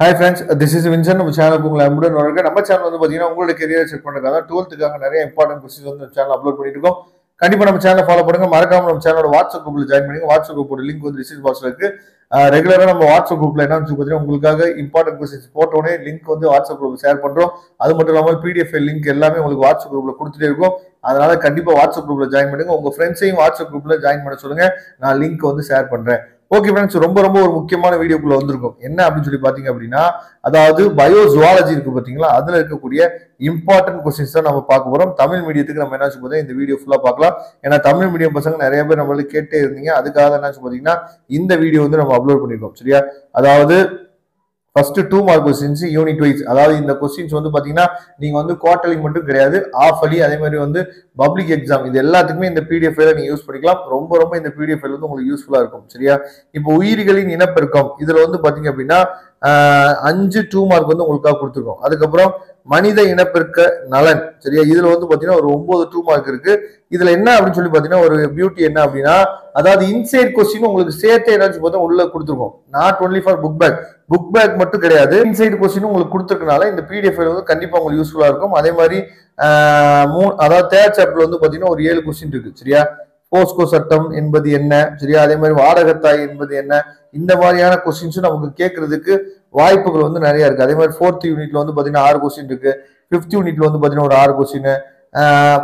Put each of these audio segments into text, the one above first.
Hi friends, this is Vincent. நம்ம சேனலுக்கு உங்களை அன்புடன் வரவேற்கிறேன். நம்ம சேனல் வந்து பாத்தீங்கன்னா உங்களோட கெரியர் செக் பண்றதுக்காக 12th நிறைய இம்பார்ட்டன்ட் கொஸ்டின்ஸ் வந்து சேனல் அப்லோட் பண்ணிட்டு இருக்கோம். கண்டிப்பா நம்ம சேனலை ஃபாலோ பண்ணுங்க. மறக்காம நம்ம சேனலோட வாட்ஸ்அப் குரூப்ல ஜாயின் பண்ணுங்க. வாட்ஸ்அப் குரூப்போட லிங்க் வந்து டிஸ்கிரிப்ஷன் பாக்ஸ்ல இருக்கு. ரெகுலரா நம்ம வாட்ஸ்அப் குரூப்ல என்ன பாத்தீங்கன்னா உங்களுக்காக இம்பார்ட்டன்ட் கொஸ்டின்ஸ் போட்டோடனே லிங்க் வந்து வாட்ஸ்அப் குரூப்ல ஷேர் பண்றோம். அது மட்டும் இல்லாமல் பிடிஎஃப் லிங்க் எல்லாமே உங்களுக்கு வாட்ஸ்அப் குரூப்ல கொடுத்துட்டே இருக்கும். அதனால கண்டிப்பா வாட்ஸ்அப் குரூப்ல ஜாயின் பண்ணுங்க. உங்க ஃப்ரெண்ட்ஸையும் வாட்ஸ்அப் குரூப்ல ஜாயின் பண்ண சொல்லுங்க. நான் லிங்க் வந்து ஷேர் பண்றேன். ஓகே ஃப்ரெண்ட்ஸ், ரொம்ப ஒரு முக்கியமான வீடியோக்குள்ள வந்திருக்கும். என்ன அப்படின்னு சொல்லி பாத்தீங்க அப்படின்னா, அதாவது பயோ ஜுவாலஜி இருக்கு பாத்தீங்களா, அதுல இருக்கக்கூடிய இம்பார்ட்டன்ட் கொஸ்டின்ஸ் தான் நம்ம பார்க்க போறோம். தமிழ் மீடியத்துக்கு நம்ம என்ன சொல்லுவோம், இந்த வீடியோ ஃபுல்லா பார்க்கலாம். ஏன்னா தமிழ் மீடியம் பசங்க நிறைய பேர் நம்மளுக்கு கேட்டே இருந்தீங்க. அதுக்காக என்ன பாத்தீங்கன்னா இந்த வீடியோ வந்து நம்ம அப்லோட் பண்ணிருக்கோம். சரியா? அதாவது first 2 mark questions unit wise. அதாவது இந்த கொஸ்டின்ஸ் வந்து பாத்தீங்கன்னா நீங்க வந்து குவார்டர்லி மட்டும் கிடையாது, ஆஃப் அலி, அதே மாதிரி வந்து பப்ளிக் எக்ஸாம், இது எல்லாத்துக்குமே இந்த பிடிஎஃப் ஃபைல நீங்க யூஸ் பண்ணிக்கலாம். ரொம்ப இந்த பிடிஎஃப் ஃபைல் வந்து உங்களுக்கு யூஸ்ஃபுல்லா இருக்கும். சரியா? இப்போ உயிரிகளின் இனப்பெருக்கம் இதுல வந்து பாத்தீங்க அப்படின்னா 5 2 மார்க் வந்து உங்களுக்காக கொடுத்துருக்கோம். அதுக்கப்புறம் மனித இனப்பெருக்க நலன், சரியா, இதுல வந்து பாத்தீங்கன்னா ஒரு 9 2 மார்க் இருக்கு. இதுல என்ன அப்படின்னு சொல்லி பாத்தீங்கன்னா ஒரு பியூட்டி என்ன அப்படின்னா, அதாவது இன்சைட் கொஸ்டின் உங்களுக்கு சேர்த்து ஏதாச்சும் பார்த்தா உள்ள கொடுத்துருக்கோம். Not only for book back மட்டும் கிடையாது, இன்சைட் கொஸ்டின் உங்களுக்கு கொடுத்துருக்கனால இந்த பிடிஎஃப் வந்து கண்டிப்பா உங்களுக்கு யூஸ்ஃபுல்லா இருக்கும். அதே மாதிரி அதாவது தேர்ட் சாப்டர்ல வந்து பாத்தீங்கன்னா ஒரு 7 கொஸ்டின் இருக்கு. சரியா? போஸ்கோ சட்டம் என்பது என்ன, சரியா, அதே மாதிரி வாடகத்தாய் என்பது என்ன, இந்த மாதிரியான கொஸ்டின்ஸும் நமக்கு கேட்கறதுக்கு வாய்ப்புகள் வந்து நிறைய இருக்கு. அதே மாதிரி 4th யூனிட்ல வந்து பாத்தீங்கன்னா 6 கொஸ்டின் இருக்கு. 5th யூனிட்ல வந்து பாத்தீங்கன்னா ஒரு 6 கொஸ்டின்.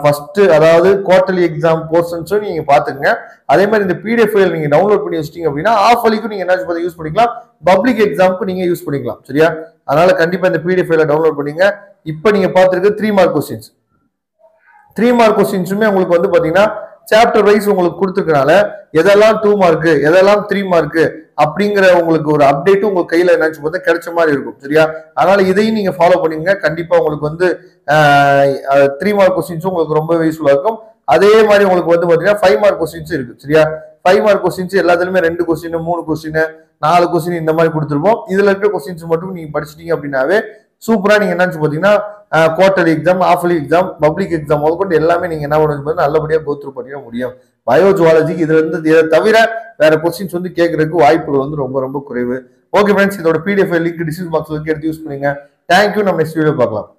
ஃபர்ஸ்ட் அதாவது குவார்டர்லி எக்ஸாம் போர்ஷன்ஸும் நீங்க பாத்துங்க. அதே மாதிரி இந்த பிடிஎஃப் ஃபைல் நீங்க டவுன்லோட் பண்ணி வச்சிட்டீங்க அப்படின்னா ஆஃப் அலிக்கும் நீங்க என்ன யூஸ் பண்ணிக்கலாம், பப்ளிக் எக்ஸாமுக்கு நீங்க யூஸ் பண்ணிக்கலாம். சரியா? அதனால கண்டிப்பா இந்த பிடிஎஃப் ஃபைல டவுன்லோட் பண்ணீங்க. இப்போ நீங்க பாத்துருக்கு 3 மார்க் கொஸ்டின்ஸ். 3 மார்க் கொஸ்டின்ஸுமே உங்களுக்கு வந்து பாத்தீங்கன்னா சாப்டர் வைஸ் உங்களுக்கு கொடுத்துருக்கனால எதெல்லாம் 2 மார்க் எதெல்லாம் 3 மார்க் அப்படிங்கிற உங்களுக்கு ஒரு அப்டேட் உங்க கையில என்னன்னு பார்த்தா கிடைச்ச மாதிரி இருக்கும். சரியா? அதனால இதையும் நீங்க ஃபாலோ பண்ணீங்க. கண்டிப்பா உங்களுக்கு வந்து 3 மார்க் கொஸ்டின்ஸும் உங்களுக்கு ரொம்ப யூஸ்ஃபுல்லா இருக்கும். அதே மாதிரி உங்களுக்கு வந்து பாத்தீங்கன்னா 5 மார்க் கொஸ்டின்ஸ் இருக்கு. சரியா? 5 மார்க் கொஸ்டின்ஸ் எல்லாத்துலயுமே 2 கொஸ்டின் 3 கொஸ்டின் 4 கொஸ்டின் இந்த மாதிரி கொடுத்துருப்போம். இதுல இருக்க கொஸ்டின்ஸ் மட்டும் நீங்க படிச்சிட்டீங்க அப்படின்னாவே சூப்பரா நீங்க என்னன்னு பாத்தீங்கன்னா quarterly exam, half-yearly exam, public exam முதற்கொண்டு எல்லாமே நீங்க என்ன பண்ணுறது நல்லபடியா கோத்ரூ பண்ணிட முடியும். பயோ ஜுவாலஜிக்கு இதுல இருந்து இதை தவிர வேற கொஸ்டின்ஸ் வந்து கேட்கறதுக்கு வாய்ப்புகள் வந்து ரொம்ப குறைவு. ஓகே ஃப்ரெண்ட்ஸ், இதோட பிடிஎஃப் லிங்க் டிஸ்கிரிப்ஷன் பாக்ஸ்ல எடுத்து யூஸ் பண்ணுங்க. தேங்க்யூ. நம்ம நெக்ஸ்ட் வீடியோ பார்க்கலாம்.